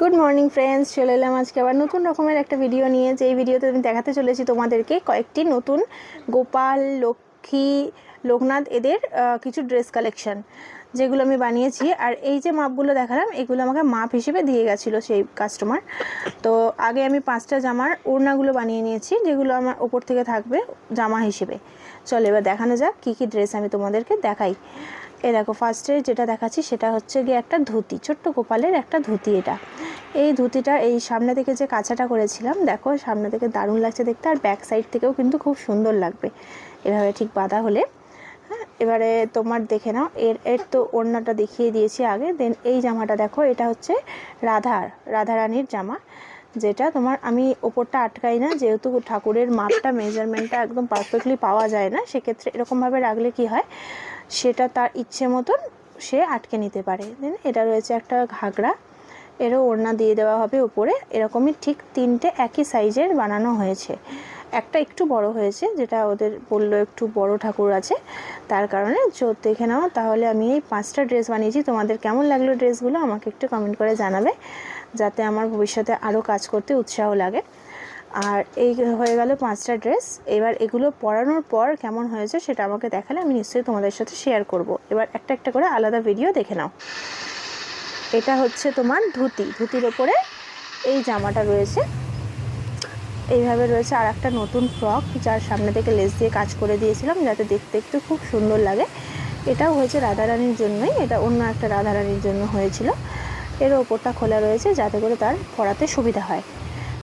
Good morning friends, চলে এলাম আজকে আবার নতুন রকমের একটা ভিডিও নিয়ে। যে এই ভিডিওতে আমি দেখাতে চলেছি তোমাদেরকে কয়েকটি নতুন গোপাল, লক্ষ্মী, লোকনাথ এদের কিছু ড্রেস কালেকশন যেগুলো আমি বানিয়েছি। আর এই যে মাপগুলো দেখালাম এগুলো আমাকে মাপ হিসেবে দিয়ে গেছিলো সেই কাস্টমার। তো আগে আমি 5টা জামার ওড়নাগুলো বানিয়ে নিয়েছি, যেগুলো আমার ওপর থেকে থাকবে জামা হিসেবে। চলো এবার দেখানো যাক কী কী ড্রেস আমি তোমাদেরকে দেখাই। এই দেখো, ফার্স্টে যেটা দেখাচ্ছি সেটা হচ্ছে গিয়ে একটা ধুতি, ছোট্ট গোপালের একটা ধুতি। এটা এই ধুতিটা এই সামনে থেকে যে কাঁচাটা করেছিলাম, দেখো সামনে থেকে দারুণ লাগছে দেখতে, আর ব্যাক সাইড থেকেও কিন্তু খুব সুন্দর লাগবে এভাবে ঠিক বাঁধা হলে। হ্যাঁ, এবারে তোমার দেখে নাও, এর তো ওড়নাটা দেখিয়ে দিয়েছি আগে। দেন এই জামাটা দেখো, এটা হচ্ছে রাধারানীর জামা, যেটা তোমার আমি ওপরটা আটকাই না, যেহেতু ঠাকুরের মাপটা মেজারমেন্টটা একদম পারফেক্টলি পাওয়া যায় না। সেক্ষেত্রে এরকমভাবে রাখলে কি হয়, সেটা তার ইচ্ছে মতন সে আটকে নিতে পারে। দেন এটা রয়েছে একটা ঘাগরা, এরও ওড়না দিয়ে দেওয়া হবে উপরে। এরকমই ঠিক 3টে একই সাইজের বানানো হয়েছে। একটা একটু বড় হয়েছে, যেটা ওদের বললো একটু বড় ঠাকুর আছে, তার কারণে দেখে নাও। তাহলে আমি এই 5টা ড্রেস বানিয়েছি। তোমাদের কেমন লাগলো ড্রেসগুলো আমাকে একটু কমেন্ট করে জানাবে, যাতে আমার ভবিষ্যতে আরও কাজ করতে উৎসাহ লাগে। আর এই হয়ে গেল 5টা ড্রেস। এবার এগুলো পরানোর পর কেমন হয়েছে সেটা আমাকে দেখালে আমি নিশ্চয়ই তোমাদের সাথে শেয়ার করব। এবার একটা একটা করে আলাদা ভিডিও দেখে নাও। এটা হচ্ছে তোমার ধুতির ওপরে এই জামাটা রয়েছে, এইভাবে রয়েছে। আর একটা নতুন ফ্রক, যার সামনে থেকে লেস দিয়ে কাজ করে দিয়েছিলাম যাতে দেখতে একটু খুব সুন্দর লাগে। এটাও হয়েছে রাধারানীর জন্যই, এটা অন্য একটা রাধারানীর জন্য হয়েছিল। এর ওপরটা খোলা রয়েছে যাতে করে তার পরাতে সুবিধা হয়।